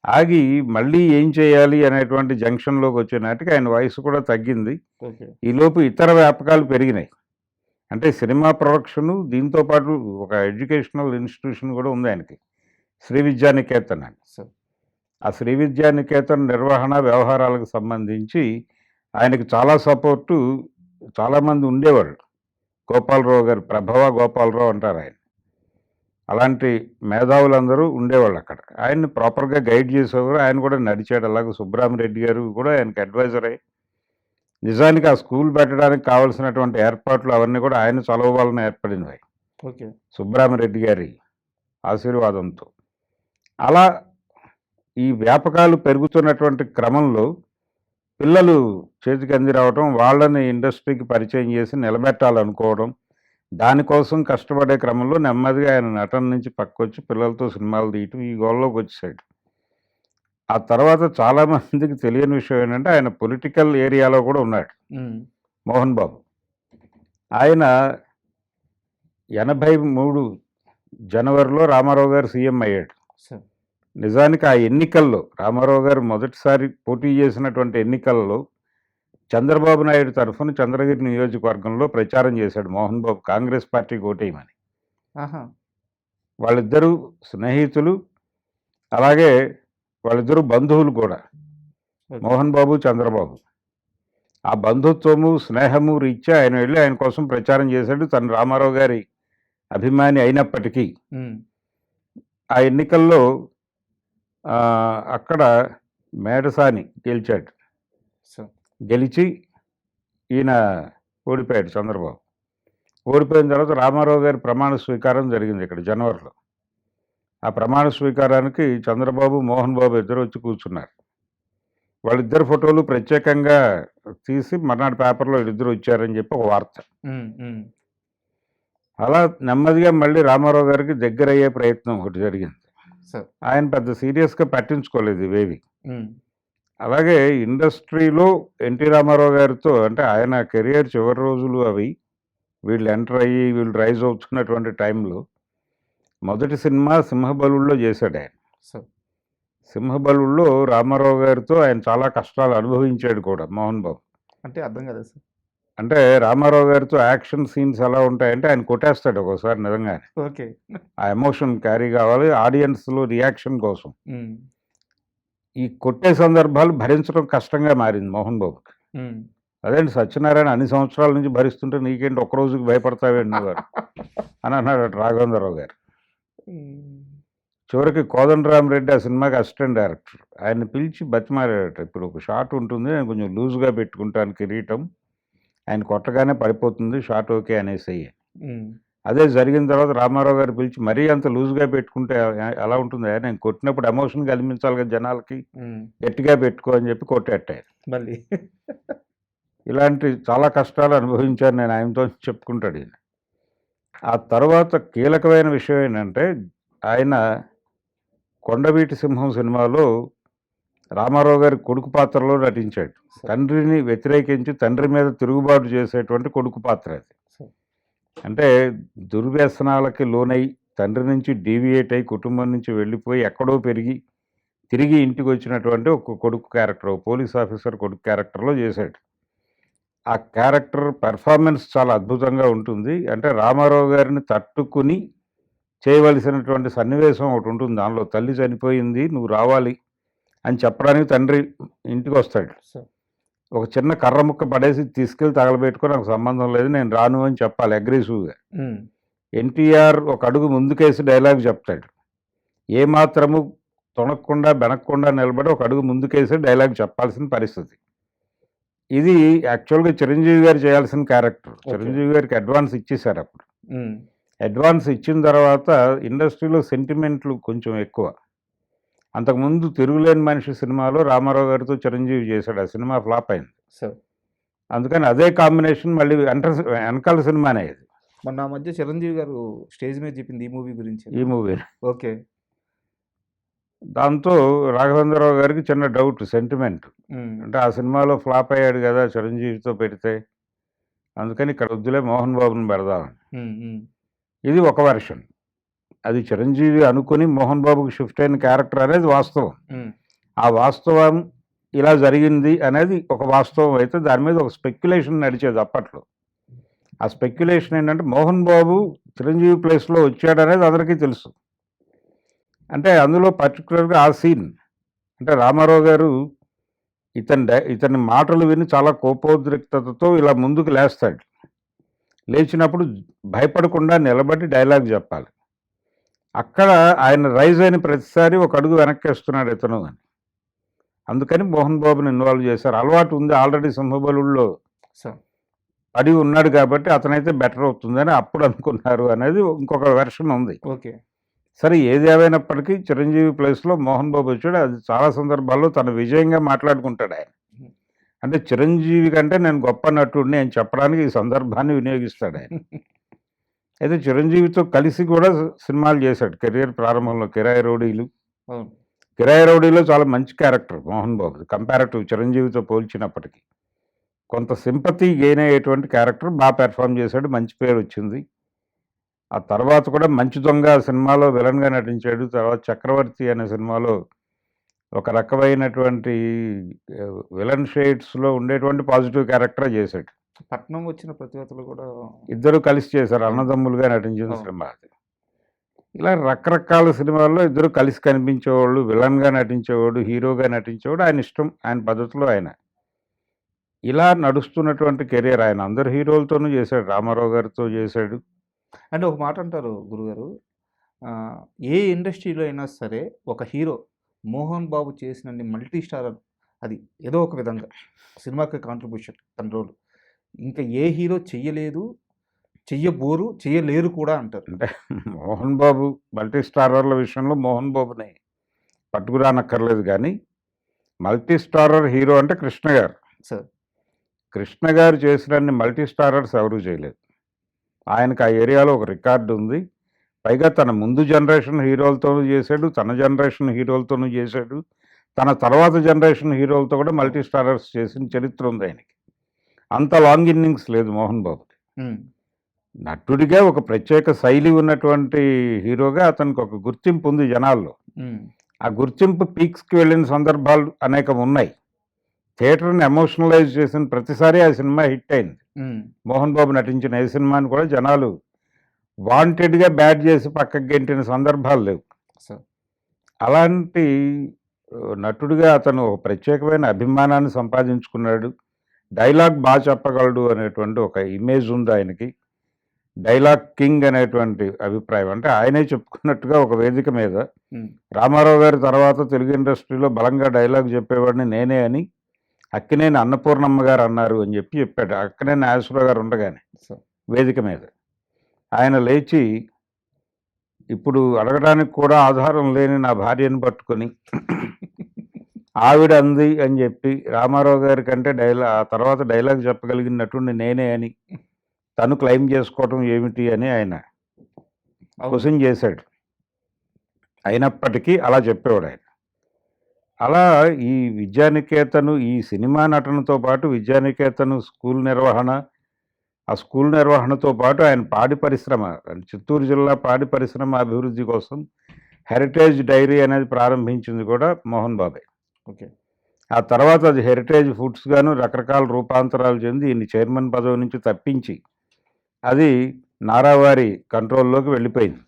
ఆగి మళ్ళీ ఏం చేయాలి అనేటువంటి జంక్షన్లోకి వచ్చే నాటికి ఆయన వయసు కూడా తగ్గింది. ఓకే. ఈలోపు ఇతర వ్యాపకాలు పెరిగినాయి. అంటే సినిమా ప్రొడక్షను, దీంతో పాటు ఒక ఎడ్యుకేషనల్ ఇన్స్టిట్యూషన్ కూడా ఉంది ఆయనకి, శ్రీ విద్యానికేతన్ అని. సార్ ఆ శ్రీ విద్యానికేతన్ నిర్వహణ వ్యవహారాలకు సంబంధించి ఆయనకి చాలా సపోర్టు చాలామంది ఉండేవాళ్ళు. గోపాలరావు గారు, ప్రభవ గోపాలరావు అంటారు ఆయన. అలాంటి మేధావులందరూ ఉండేవాళ్ళు అక్కడ. ఆయన్ని ప్రాపర్గా గైడ్ చేసేవారు. ఆయన కూడా నడిచాడు. అలాగే సుబ్బరామిరెడ్డి గారు కూడా ఆయనకి అడ్వైజర్ అయ్యి నిజానికి ఆ స్కూల్ పెట్టడానికి కావాల్సినటువంటి ఏర్పాట్లు అవన్నీ కూడా ఆయన చలవ వలన ఏర్పడినవి, ఓకే. సుబ్బరామిరెడ్డి గారి ఆశీర్వాదంతో. అలా ఈ వ్యాపకాలు పెరుగుతున్నటువంటి క్రమంలో పిల్లలు చేతికి అంది రావటం, వాళ్ళని ఇండస్ట్రీకి పరిచయం చేసి నిలబెట్టాలనుకోవడం, దానికోసం కష్టపడే క్రమంలో నెమ్మదిగా ఆయన నటన నుంచి పక్కొచ్చి పిల్లలతో సినిమాలు తీయటం, ఈ గోల్లోకి వచ్చేసాడు. ఆ తర్వాత చాలామందికి తెలియని విషయం ఏంటంటే ఆయన పొలిటికల్ ఏరియాలో కూడా ఉన్నాడు. ఉమ్, మోహన్ బాబు ఆయన 83 జనవరిలో రామారావు గారు సీఎం అయ్యాడు. సార్ నిజానికి ఆ ఎన్నికల్లో రామారావు గారు మొదటిసారి పోటీ చేసినటువంటి ఎన్నికల్లో చంద్రబాబు నాయుడు తరఫున చంద్రగిరి నియోజకవర్గంలో ప్రచారం చేశాడు మోహన్ బాబు, కాంగ్రెస్ పార్టీకి ఓటేయమని. ఆహా. వాళ్ళిద్దరూ స్నేహితులు, అలాగే వాళ్ళిద్దరూ బంధువులు కూడా, ఓకే. మోహన్ బాబు, చంద్రబాబు. ఆ బంధుత్వము, స్నేహము రీత్యా ఆయన వెళ్ళి ఆయన కోసం ప్రచారం చేశాడు. తను రామారావు గారి అభిమాని అయినప్పటికీ ఉమ్, ఆ ఎన్నికల్లో అక్కడ మేడసాని గెలిచాడు. సార్ గెలిచి ఈయన ఓడిపోయాడు చంద్రబాబు. ఓడిపోయిన తర్వాత రామారావు గారి ప్రమాణ స్వీకారం జరిగింది ఇక్కడ జనవరిలో. ఆ ప్రమాణ స్వీకారానికి చంద్రబాబు, మోహన్ బాబు ఇద్దరు వచ్చి కూర్చున్నారు. వాళ్ళిద్దరు ఫోటోలు ప్రత్యేకంగా తీసి మర్నాడు పేపర్లో వీళ్ళిద్దరు వచ్చారని చెప్పి ఒక వార్త. ఉమ్, ఉమ్, అలా నెమ్మదిగా మళ్ళీ రామారావు గారికి దగ్గర అయ్యే ప్రయత్నం ఒకటి జరిగింది. సార్ ఆయన పెద్ద సీరియస్గా పట్టించుకోలేదు ఇవేవి. ఉమ్, అలాగే ఇండస్ట్రీలో ఎన్టీ రామారావు గారితో, అంటే ఆయన కెరియర్ చివరి రోజులు అవి, వీళ్ళు ఎంటర్ అయ్యి వీళ్ళు రైజ్ అవుతున్నటువంటి టైంలో మొదటి సినిమా సింహబలుల్లో చేశాడు ఆయన. సార్ సింహబలుల్లో రామారావు గారితో ఆయన చాలా కష్టాలు అనుభవించాడు కూడా మోహన్ బాబు. అంటే అర్థం కదా సార్. అంటే రామారావు గారితో యాక్షన్ సీన్స్ ఎలా ఉంటాయంటే ఆయన కొట్టేస్తాడు ఒక్కోసారి నిజంగానే. ఓకే. ఆ ఎమోషన్ క్యారీ కావాలి ఆడియన్స్లో రియాక్షన్ కోసం. ఉమ్, ఈ కొట్టే సందర్భాలు భరించడం కష్టంగా మారింది మోహన్ బాబుకి. ఉమ్. అదేంటి సత్యనారాయణ అన్ని సంవత్సరాల నుంచి భరిస్తుంటే నీకేంటి ఒక్క రోజుకి భయపడతావేంటి నువ్వు అని అన్నాడు రాఘవేంద్రరావు గారు. ఉమ్, చివరికి కోదండరామరెడ్డి ఆ సినిమాకి అసిస్టెంట్ డైరెక్టర్, ఆయన్ని పిలిచి బతిమారాడట. ఇప్పుడు ఒక షాట్ ఉంటుంది, నేను కొంచెం లూజ్గా పెట్టుకుంటాను కిరీటం, ఆయన కొట్టగానే పడిపోతుంది, షాట్ ఓకే అనేసి. ఉమ్, అదే జరిగిన తర్వాత రామారావు గారు పిలిచి మరీ అంత లూజ్గా పెట్టుకుంటే ఎలా ఉంటుంది, నేను కొట్టినప్పుడు ఎమోషన్ కల్పించాలి కదా జనాలకి, ఉమ్, గట్టిగా పెట్టుకో అని చెప్పి కొట్టేట్టారు. మళ్ళీ ఇలాంటి చాలా కష్టాలు అనుభవించాను నేను ఆయనతో చెప్పుకుంటాడు ఈయన. ఆ తర్వాత కీలకమైన విషయం ఏంటంటే ఆయన కొండవీటి సింహం సినిమాలో రామారావు గారి కొడుకు పాత్రలో నటించాడు. తండ్రిని వ్యతిరేకించి తండ్రి మీద తిరుగుబాటు చేసేటువంటి కొడుకు పాత్ర అది. అంటే దుర్వ్యసనాలకి లోనై తండ్రి నుంచి డీవియేట్ అయి కుటుంబం నుంచి వెళ్ళిపోయి ఎక్కడో పెరిగి తిరిగి ఇంటికి వచ్చినటువంటి ఒక కొడుకు క్యారెక్టర్, పోలీస్ ఆఫీసర్ కొడుకు క్యారెక్టర్లో చేశాడు. ఆ క్యారెక్టర్ పెర్ఫార్మెన్స్ చాలా అద్భుతంగా ఉంటుంది. అంటే రామారావు గారిని తట్టుకుని చేయవలసినటువంటి సన్నివేశం ఒకటి ఉంటుంది దానిలో. తల్లి చనిపోయింది, నువ్వు రావాలి అని చెప్పడానికి తండ్రి ఇంటికి వస్తాడు. ఒక చిన్న కర్ర ముక్క పడేసి తీసుకెళ్ళి తగలబెట్టుకొని నాకు సంబంధం లేదు, నేను రాను అని చెప్పాలి అగ్రెసివ్గా. ఎన్టీఆర్ ఒక అడుగు ముందుకేసి డైలాగ్ చెప్తాడు. ఏమాత్రము తొణక్కుండా బెనక్కుండా నిలబడి ఒక అడుగు ముందుకేసి డైలాగ్ చెప్పాల్సిన పరిస్థితి. ఇది యాక్చువల్గా చిరంజీవి గారు చేయాల్సిన క్యారెక్టర్. చిరంజీవి గారికి అడ్వాన్స్ ఇచ్చేశారు అప్పుడు. అడ్వాన్స్ ఇచ్చిన తర్వాత ఇండస్ట్రీలో సెంటిమెంట్లు కొంచెం ఎక్కువ. అంతకుముందు తిరుగులేని మనిషి సినిమాలో రామారావు గారితో చిరంజీవి చేశాడు, ఆ సినిమా ఫ్లాప్ అయింది. అందుకని అదే కాంబినేషన్ మళ్ళీ వెనకాల సినిమానే ఇది. మొన్న ఆ మధ్య చిరంజీవి గారు స్టేజ్ మీద చెప్పింది ఈ మూవీ గురించి. ఈ మూవీ ఓకే. దాంతో రాఘవేంద్రరావు గారికి చిన్న డౌట్, సెంటిమెంట్. అంటే ఆ సినిమాలో ఫ్లాప్ అయ్యాడు కదా చిరంజీవితో పెడితే, అందుకని ఇక్కడ వద్దులే మోహన్ బాబుని పెడదామని. ఇది ఒక వెర్షన్. అది చిరంజీవి అనుకుని మోహన్ బాబుకి షిఫ్ట్ అయిన క్యారెక్టర్ అనేది వాస్తవం. ఆ వాస్తవం ఇలా జరిగింది అనేది ఒక వాస్తవం అయితే దాని మీద ఒక స్పెక్యులేషన్ నడిచేది అప్పట్లో. ఆ స్పెక్యులేషన్ ఏంటంటే మోహన్ బాబు చిరంజీవి ప్లేస్లో వచ్చాడనేది అందరికీ తెలుసు. అంటే అందులో పర్టికులర్గా ఆ సీన్ అంటే రామారావు గారు ఇతని మాటలు విని చాలా కోపోద్రిక్తతతో ఇలా ముందుకు లేస్తాడు. లేచినప్పుడు భయపడకుండా నిలబడి డైలాగ్ చెప్పాలి. అక్కడ ఆయన రైజ్ అయిన ప్రతిసారి ఒక అడుగు వెనక్కేస్తున్నాడు ఇతను అని. అందుకని మోహన్ బాబుని ఇన్వాల్వ్ చేశారు. అలవాటు ఉంది ఆల్రెడీ సింహబలుల్లో పడి ఉన్నాడు కాబట్టి అతనైతే బెటర్ అవుతుందని అప్పుడు అనుకున్నారు అనేది ఇంకొక వెర్షన్ ఉంది. ఓకే. సరే, ఏది ఏమైనప్పటికీ చిరంజీవి ప్లేస్లో మోహన్ బాబు వచ్చాడు. అది చాలా సందర్భాల్లో తన విజయంగా మాట్లాడుకుంటాడు ఆయన. అంటే చిరంజీవి కంటే నేను గొప్ప నటుడిని అని చెప్పడానికి ఈ సందర్భాన్ని వినియోగిస్తాడు ఆయన. అయితే చిరంజీవితో కలిసి కూడా సినిమాలు చేశాడు కెరియర్ ప్రారంభంలో. కిరాయి రౌడీలో చాలా మంచి క్యారెక్టర్ మోహన్ బాబు, కంపారిటివ్ చిరంజీవితో పోల్చినప్పటికీ. కొంత సింపతి గెయిన్ అయ్యేటువంటి క్యారెక్టర్ బాగా పెర్ఫామ్ చేశాడు, మంచి పేరు వచ్చింది. ఆ తర్వాత కూడా మంచి దొంగ సినిమాలో విలన్గా నటించాడు. తర్వాత చక్రవర్తి అనే సినిమాలో ఒక రకమైనటువంటి విలన్ షేడ్స్లో ఉండేటువంటి పాజిటివ్ క్యారెక్టర్ చేశాడు. పట్నం వచ్చిన ప్రతిభతలు కూడా ఇద్దరు కలిసి చేశారు, అన్నదమ్ములుగా నటించిన సినిమా అది. ఇలా రకరకాల సినిమాల్లో ఇద్దరు కలిసి కనిపించేవాళ్ళు, విలన్గా నటించేవాడు, హీరోగా నటించేవాడు. ఆయన ఇష్టం, ఆయన పద్ధతిలో ఆయన. ఇలా నడుస్తున్నటువంటి కెరీర్ ఆయన అందరు హీరోలతోనూ చేశాడు. రామారావు గారితో చేశాడు. అంటే ఒక మాట అంటారు గురుగారు, ఏ ఇండస్ట్రీలో అయినా సరే ఒక హీరో మోహన్ బాబు చేసిన మల్టీ స్టారర్ అది ఏదో ఒక విధంగా సినిమాకి కాంట్రిబ్యూషన్ తన రోల్ ఇంకా ఏ హీరో చెయ్యలేదు, చెయ్యబోరు, చెయ్యలేరు కూడా అంటారు. అంటే మోహన్ బాబు మల్టీ స్టారర్ల విషయంలో మోహన్ బాబుని పట్టుకురానక్కర్లేదు, కానీ మల్టీ స్టారర్ హీరో అంటే కృష్ణ గారు. సార్, కృష్ణ గారు చేసినన్ని మల్టీ స్టారర్స్ ఎవరూ చేయలేదు. ఆయనకు ఆ ఏరియాలో ఒక రికార్డు ఉంది. పైగా తన ముందు జనరేషన్ హీరోలతోనూ చేశాడు, తన జనరేషన్ హీరోలతోనూ చేశాడు, తన తర్వాత జనరేషన్ హీరోలతో కూడా మల్టీ స్టారర్స్ చేసిన చరిత్ర ఉంది ఆయనకి. అంత లాంగ్ ఇన్నింగ్స్ లేదు మోహన్ బాబుకి. నటుడిగా ఒక ప్రత్యేక శైలి ఉన్నటువంటి హీరోగా అతనికి ఒక గుర్తింపు ఉంది జనాల్లో. ఆ గుర్తింపు పీక్స్కి వెళ్ళిన సందర్భాలు అనేకం ఉన్నాయి. థియేటర్ని ఎమోషనలైజ్ చేసిన ప్రతిసారి ఆ సినిమా హిట్ అయింది. మోహన్ బాబు నటించిన ఏ సినిమాని కూడా జనాలు వాంటెడ్గా బ్యాడ్ చేసి పక్కకి గెంటిన సందర్భాలు లేవు. అలాంటి నటుడిగా అతను ఒక ప్రత్యేకమైన అభిమానాన్ని సంపాదించుకున్నాడు. డైలాగ్ బాగా చెప్పగలడు అనేటువంటి ఒక ఇమేజ్ ఉంది ఆయనకి. డైలాగ్ కింగ్ అనేటువంటి అభిప్రాయం. అంటే ఆయనే చెప్పుకున్నట్టుగా ఒక వేదిక మీద రామారావు గారి తర్వాత తెలుగు ఇండస్ట్రీలో బలంగా డైలాగ్ చెప్పేవాడిని నేనే అని అక్కినేని అన్నపూర్ణమ్మ గారు అన్నారు అని చెప్పాడు. అక్కినేని నాగేశ్వరరావు గారు ఉండగానే సో వేదిక మీద ఆయన లేచి, ఇప్పుడు అడగడానికి కూడా ఆధారం లేని నా భార్యను పట్టుకొని ఆవిడ అంది అని చెప్పి రామారావు గారి కంటే ఆ తర్వాత డైలాగ్ చెప్పగలిగిన నటుడిని నేనే అని తను క్లెయిమ్ చేసుకోవటం ఏమిటి అని ఆయన క్వశ్చన్ చేశాడు. అయినప్పటికీ అలా చెప్పేవాడు ఆయన. అలా ఈ విద్యానికేతను, ఈ సినిమా నటనతో పాటు విద్యానికేతను స్కూల్ నిర్వహణ, ఆ స్కూల్ నిర్వహణతో పాటు ఆయన పాడి పరిశ్రమ, చిత్తూరు జిల్లా పాడి పరిశ్రమ అభివృద్ధి కోసం హెరిటేజ్ డైరీ అనేది ప్రారంభించింది కూడా మోహన్ బాబే. ఓకే. ఆ తర్వాత అది హెరిటేజ్ ఫుడ్స్ గాను రకరకాల రూపాంతరాలు చెంది ఈయన్ని చైర్మన్ పదవి నుంచి తప్పించి అది నారావారి కంట్రోల్లోకి వెళ్ళిపోయింది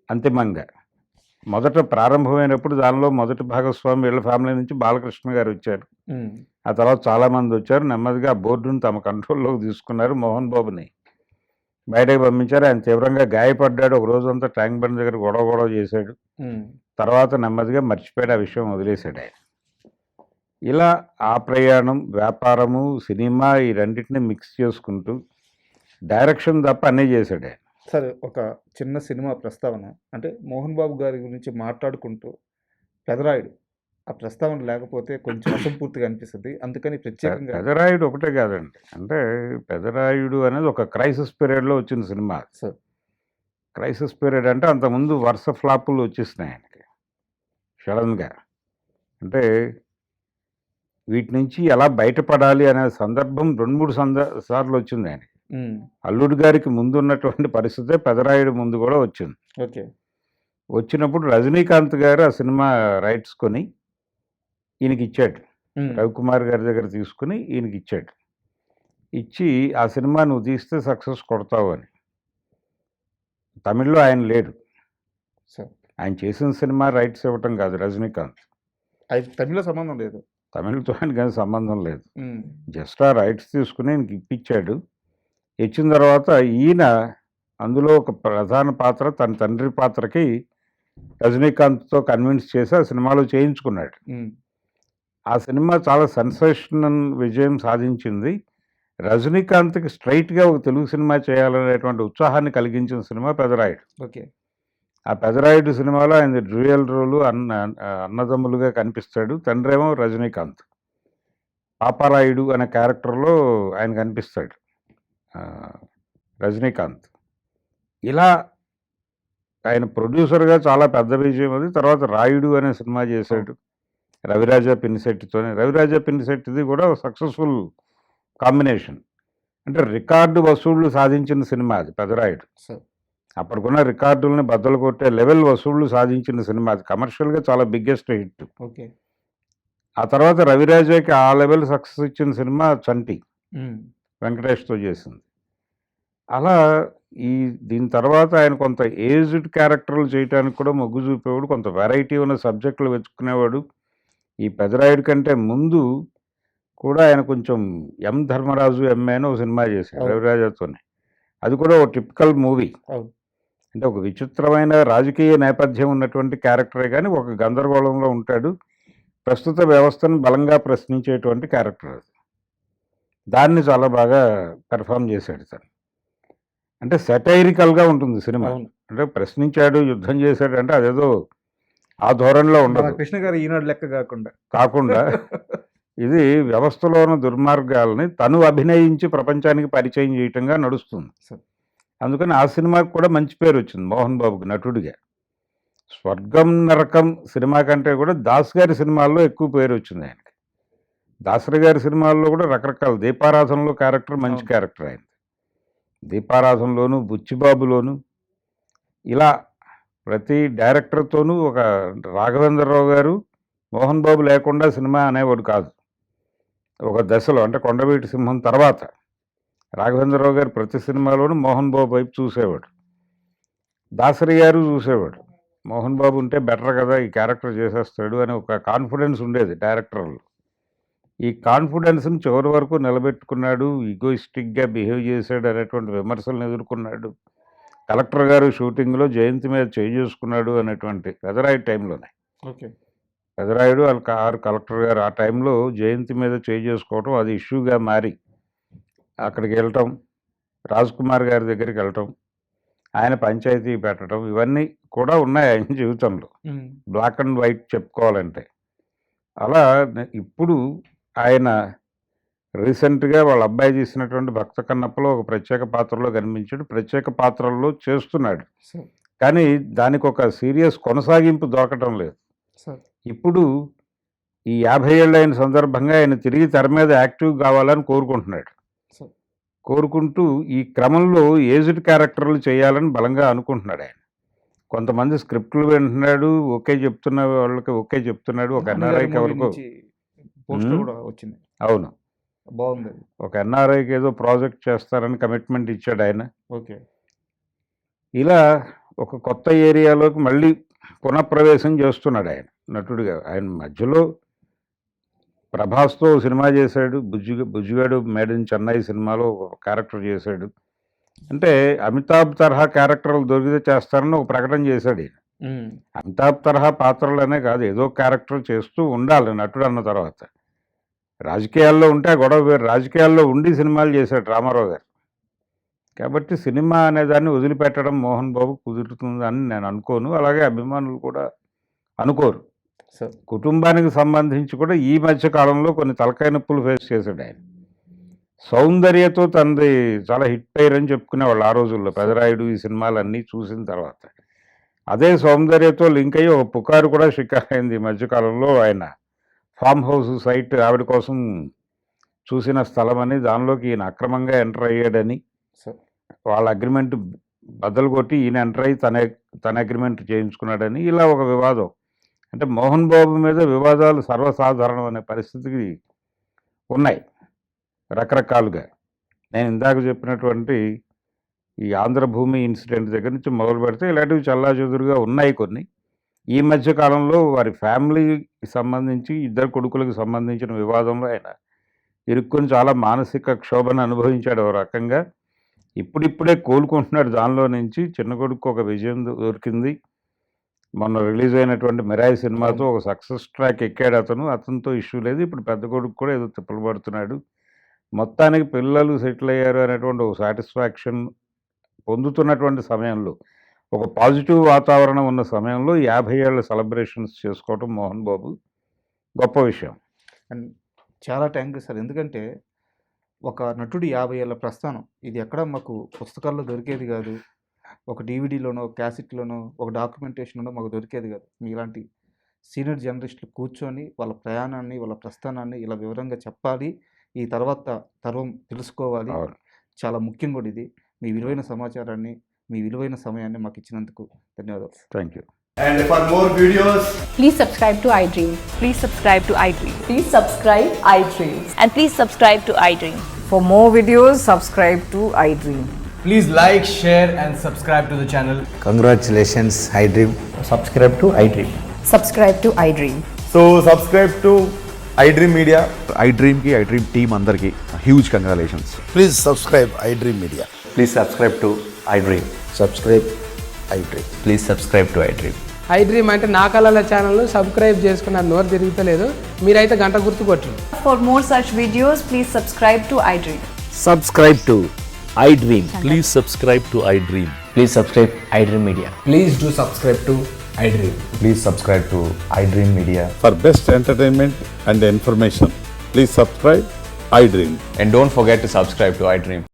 అంతిమంగా. మొదట ప్రారంభమైనప్పుడు దానిలో మొదటి భాగస్వామి వీళ్ళ ఫ్యామిలీ నుంచి బాలకృష్ణ గారు వచ్చారు. ఆ తర్వాత చాలామంది వచ్చారు. నెమ్మదిగా ఆ బోర్డును తమ కంట్రోల్లోకి తీసుకున్నారు. మోహన్ బాబుని బయటకు పంపించారు. ఆయన తీవ్రంగా గాయపడ్డాడు. ఒక రోజంతా ట్యాంక్ బండ్ దగ్గర గొడవ చేశాడు. తర్వాత నెమ్మదిగా మర్చిపోయాడు, ఆ విషయం వదిలేశాడు ఆయన. ఇలా ఆ ప్రయాణం, వ్యాపారము, సినిమా ఈ రెండింటిని మిక్స్ చేసుకుంటూ డైరెక్షన్ తప్ప అన్నీ చేశాడు ఆయన. సరే, ఒక చిన్న సినిమా ప్రస్తావన అంటే మోహన్ బాబు గారి గురించి మాట్లాడుకుంటూ పెదరాయుడు ఆ ప్రస్తావన లేకపోతే కొంచెం అసంపూర్తిగా అనిపిస్తుంది. అందుకని ప్రత్యేకంగా పెదరాయుడు ఒకటే కాదండి, అంటే పెదరాయుడు అనేది ఒక క్రైసిస్ పీరియడ్లో వచ్చిన సినిమా. సార్ క్రైసిస్ పీరియడ్ అంటే అంతకుముందు వరుస ఫ్లాపులు వచ్చేసినాయి ఆయనకి సడన్గా. అంటే వీటి నుంచి ఎలా బయటపడాలి అనే సందర్భం 2-3 సార్లు వచ్చింది ఆయనకి. అల్లుడు గారికి ముందు ఉన్నటువంటి పరిస్థితే పెదరాయుడు ముందు కూడా వచ్చింది. ఓకే. వచ్చినప్పుడు రజనీకాంత్ గారు ఆ సినిమా రైట్స్ కొని ఈయనకి ఇచ్చాడు. రవికుమార్ గారి దగ్గర తీసుకుని ఈయనకి ఇచ్చాడు. ఇచ్చి ఆ సినిమా నువ్వు తీస్తే సక్సెస్ కొడతావు అని. తమిళ్లో ఆయన లేడు. సార్ ఆయన చేసిన సినిమా రైట్స్ ఇవ్వటం కాదు రజనీకాంత్. అది తమిళ సంబంధం లేదు. తమిళ్తో ఆయనకి సంబంధం లేదు. జస్ట్ ఆ రైట్స్ తీసుకుని ఈయనకి ఇప్పించాడు. ఇచ్చిన తర్వాత ఈయన అందులో ఒక ప్రధాన పాత్ర, తన తండ్రి పాత్రకి రజనీకాంత్తో కన్విన్స్ చేసి ఆ సినిమాలో చేయించుకున్నాడు. ఆ సినిమా చాలా సెన్సేషనల్ విజయం సాధించింది. రజనీకాంత్కి స్ట్రైట్గా ఒక తెలుగు సినిమా చేయాలనేటువంటి ఉత్సాహాన్ని కలిగించిన సినిమా పెదరాయుడు. ఓకే. ఆ పెదరాయుడు సినిమాలో ఆయన డ్యూయల్ రోలు అన్నదమ్ములుగా కనిపిస్తాడు. తండ్రేమో రజనీకాంత్. పాపారాయుడు అనే క్యారెక్టర్లో ఆయన కనిపిస్తాడు రజనీకాంత్. ఇలా ఆయన ప్రొడ్యూసర్గా చాలా పెద్ద విజయం అది. తర్వాత రాయుడు అనే సినిమా చేశాడు రవిరాజా పినిశెట్టితోనే. రవిరాజా పినిశెట్టిది కూడా సక్సెస్ఫుల్ కాంబినేషన్. అంటే రికార్డు వసూళ్లు సాధించిన సినిమా అది పెదరాయుడు. అప్పటికున్న రికార్డుల్ని బద్దలు కొట్టే లెవెల్ వసూళ్లు సాధించిన సినిమా అది. కమర్షియల్గా చాలా బిగ్గెస్ట్ హిట్. ఓకే. ఆ తర్వాత రవిరాజాకి ఆ లెవెల్ సక్సెస్ ఇచ్చిన సినిమా చంటి, వెంకటేష్తో చేసింది. అలా దీని తర్వాత ఆయన కొంత ఏజ్డ్ క్యారెక్టర్లు చేయడానికి కూడా మొగ్గు చూపేవాడు. కొంత వెరైటీ ఉన్న సబ్జెక్టులు వెతుక్కునేవాడు. ఈ పెదరాయుడు కంటే ముందు కూడా ఆయన కొంచెం ఎం ధర్మరాజు ఎంఏ అని ఒక సినిమా చేశాడు రవిరాజాతోనే. అది కూడా ఒక టిపికల్ మూవీ. అంటే ఒక విచిత్రమైన రాజకీయ నేపథ్యం ఉన్నటువంటి క్యారెక్టరే కానీ ఒక గందరగోళంలో ఉంటాడు. ప్రస్తుత వ్యవస్థను బలంగా ప్రశ్నించేటువంటి క్యారెక్టర్ అది. దాన్ని చాలా బాగా పెర్ఫామ్ చేశాడు తను. అంటే సెటైరికల్గా ఉంటుంది సినిమా. అంటే ప్రశ్నించాడు, యుద్ధం చేశాడు అంటే అదేదో ఆ ధోరణిలో ఉండదు. కృష్ణ గారు ఈనాడు లెక్క కాకుండా ఇది వ్యవస్థలో ఉన్న దుర్మార్గాలని తను అభినయించి ప్రపంచానికి పరిచయం చేయటంగా నడుస్తుంది. అందుకని ఆ సినిమాకి కూడా మంచి పేరు వచ్చింది మోహన్ బాబుకి నటుడిగా. స్వర్గం నరకం సినిమా కంటే కూడా దాస్ గారి సినిమాల్లో ఎక్కువ పేరు వచ్చింది ఆయనకి. దాసరి గారి సినిమాల్లో కూడా రకరకాల, దీపారాధనలో క్యారెక్టర్ మంచి క్యారెక్టర్ అయింది. దీపారాధనలోను, బుచ్చిబాబులోను, ఇలా ప్రతి డైరెక్టర్తోనూ ఒక రాఘవేంద్రరావు గారు మోహన్ బాబు లేకుండా సినిమా అనేవాడు కాదు. ఒక దశలో అంటే కొండవీటి సింహం తర్వాత రాఘవేంద్రరావు గారు ప్రతి సినిమాలోనూ మోహన్ బాబు వైపు చూసేవాడు. దాసరి గారు చూసేవాడు. మోహన్ బాబు ఉంటే బెటర్ కదా, ఈ క్యారెక్టర్ చేసేస్తాడు అని ఒక కాన్ఫిడెన్స్ ఉండేది డైరెక్టర్లు. ఈ కాన్ఫిడెన్స్ని చివరి వరకు నిలబెట్టుకున్నాడు. ఈగోయిస్టిక్గా బిహేవ్ చేశాడు అనేటువంటి విమర్శలను ఎదుర్కొన్నాడు. కలెక్టర్ గారు షూటింగ్లో జయంతి మీద చేసుకున్నాడు అనేటువంటి పెదరాయుడు టైంలోనే. ఓకే. పెదరాయుడు వాళ్ళ కలెక్టర్ గారు ఆ టైంలో జయంతి మీద చేసుకోవటం అది ఇష్యూగా మారి అక్కడికి వెళ్ళటం, రాజ్ కుమార్ గారి దగ్గరికి వెళ్ళటం, ఆయన పంచాయతీ పెట్టడం, ఇవన్నీ కూడా ఉన్నాయి ఆయన జీవితంలో. బ్లాక్ అండ్ వైట్ చెప్పుకోవాలంటే. అలా ఇప్పుడు ఆయన రీసెంట్గా వాళ్ళ అబ్బాయి చేసినటువంటి భక్త కన్నప్పలో ఒక ప్రత్యేక పాత్రలో కనిపించాడు. ప్రత్యేక పాత్రల్లో చేస్తున్నాడు, కానీ దానికి ఒక సీరియస్ కొనసాగింపు దొరకటం లేదు. ఇప్పుడు ఈ 50 ఏళ్ళు అయిన సందర్భంగా ఆయన తిరిగి తెర మీద యాక్టివ్ కావాలని కోరుకుంటున్నాడు. కోరుకుంటూ ఈ క్రమంలో ఏజ్డ్ క్యారెక్టర్లు చేయాలని బలంగా అనుకుంటున్నాడు ఆయన. కొంతమంది స్క్రిప్ట్లు వింటున్నాడు, ఓకే చెప్తున్న వాళ్ళకి ఓకే చెప్తున్నాడు. ఒక ఎన్ఆర్ఐకి ఎవరికో వచ్చింది, అవును బాగుంది, ఒక ఎన్ఆర్ఐకి ఏదో ప్రాజెక్ట్ చేస్తారని కమిట్మెంట్ ఇచ్చాడు ఆయన. ఓకే, ఇలా ఒక కొత్త ఏరియాలోకి మళ్ళీ పునఃప్రవేశం చేస్తున్నాడు ఆయన నటుడిగా. ఆయన మధ్యలో ప్రభాస్తో సినిమా చేశాడు, బుజ్జిగాడు మేడ్ ఇన్ చెన్నై సినిమాలో ఒక క్యారెక్టర్ చేశాడు. అంటే అమితాబ్ తరహా క్యారెక్టర్లు దొరికితే చేస్తారని ఒక ప్రకటన చేశాడు ఈయన. అమితాబ్ తరహా పాత్రలనే కాదు, ఏదో క్యారెక్టర్ చేస్తూ ఉండాలి నటుడు అన్న తర్వాత. రాజకీయాల్లో ఉంటే గొడవ వేరు, రాజకీయాల్లో ఉండి సినిమాలు చేశాడు రామారావు గారు. కాబట్టి సినిమా అనేదాన్ని వదిలిపెట్టడం మోహన్ బాబు కుదురుతుందని నేను అనుకోను, అలాగే అభిమానులు కూడా అనుకోరు. కుటుంబానికి సంబంధించి కూడా ఈ మధ్య కాలంలో కొన్ని తలకాయ నొప్పులు ఫేస్ చేశాడు ఆయన. సౌందర్యతో తనది చాలా హిట్ పేరు అని చెప్పుకునేవాళ్ళు ఆ రోజుల్లో, పెదరాయుడు ఈ సినిమాలన్నీ చూసిన తర్వాత. అదే సౌందర్యతో లింక్ అయ్యి ఒక పుకారు కూడా షికారైంది ఈ మధ్యకాలంలో. ఆయన ఫామ్ హౌస్ సైట్ ఆవిడ కోసం చూసిన స్థలం అని, దానిలోకి ఈయన అక్రమంగా ఎంటర్ అయ్యాడని, వాళ్ళ అగ్రిమెంట్ బద్దలు కొట్టి ఈయన ఎంటర్ అయ్యి తన అగ్రిమెంట్ చేయించుకున్నాడని, ఇలా ఒక వివాదం. అంటే మోహన్ బాబు మీద వివాదాలు సర్వసాధారణం అనే పరిస్థితికి ఉన్నాయి రకరకాలుగా. నేను ఇందాక చెప్పినటువంటి ఈ ఆంధ్రభూమి ఇన్సిడెంట్ దగ్గర నుంచి మొదలు పెడితే ఇలాంటివి చల్లాచెదురుగా ఉన్నాయి కొన్ని. ఈ మధ్య కాలంలో వారి ఫ్యామిలీకి సంబంధించి, ఇద్దరు కొడుకులకు సంబంధించిన వివాదంలో ఆయన ఇరుక్కుని చాలా మానసిక క్షోభను అనుభవించాడు ఒక రకంగా. ఇప్పుడిప్పుడే కోలుకుంటున్నాడు దానిలో నుంచి. చిన్న కొడుకు ఒక విజయం దొరికింది, మొన్న రిలీజ్ అయినటువంటి మిరాయి సినిమాతో ఒక సక్సెస్ ట్రాక్ ఎక్కాడు అతను. అతనితో ఇష్యూ లేదు. ఇప్పుడు పెద్ద కొడుకు కూడా ఏదో తిప్పలు పడుతున్నాడు. మొత్తానికి పిల్లలు సెటిల్ అయ్యారు అనేటువంటి ఒక సాటిస్ఫాక్షన్ పొందుతున్నటువంటి సమయంలో, ఒక పాజిటివ్ వాతావరణం ఉన్న సమయంలో 50 ఏళ్ళ సెలబ్రేషన్స్ చేసుకోవటం మోహన్ బాబు గొప్ప విషయం. అండ్ చాలా థ్యాంక్ యూ సార్. ఎందుకంటే ఒక నటుడి 50 ఏళ్ళ ప్రస్థానం ఇది ఎక్కడ మాకు పుస్తకాల్లో దొరికేది కాదు, ఒక డివిడీలోనో క్యాసెట్లోనో ఒక డాక్యుమెంటేషన్లోనో మాకు దొరికేది కాదు. మీలాంటి సీనియర్ జర్నలిస్టులు కూర్చొని వాళ్ళ ప్రయాణాన్ని, వాళ్ళ ప్రస్థానాన్ని ఇలా వివరంగా చెప్పాలి, ఈ తర్వాత తరం తెలుసుకోవాలి. చాలా ముఖ్యం కూడా ఇది. మీ విలువైన సమాచారాన్ని, మీ విలువైన సమయాన్ని మాకు ఇచ్చినందుకు ధన్యవాదాలు. Thank you. And for more videos, Please subscribe to iDream. Please subscribe to iDream. Please subscribe iDream. And please subscribe to iDream. For more videos, subscribe to iDream. please like, share and subscribe to the channel. Congratulations, iDream. Subscribe to iDream. Subscribe to iDream. So subscribe to iDream Media. iDream team అందరికి huge congratulations. Please subscribe iDream Media. Please subscribe to iDream. Subscribe iDream. Please subscribe to iDream. iDream అంటే నా కళల ఛానల్ను సబ్స్క్రైబ్ చేసుకున్న నోరు తిరుగుతలేదు, మీరైతే గంట గుర్తు కొట్టండి. For more such videos, please subscribe to iDream. Subscribe to iDream. Please subscribe to iDream. Please subscribe iDream Media. Please do subscribe to iDream. Please subscribe to iDream Media. For best entertainment and information, please subscribe iDream. And don't forget to subscribe to iDream.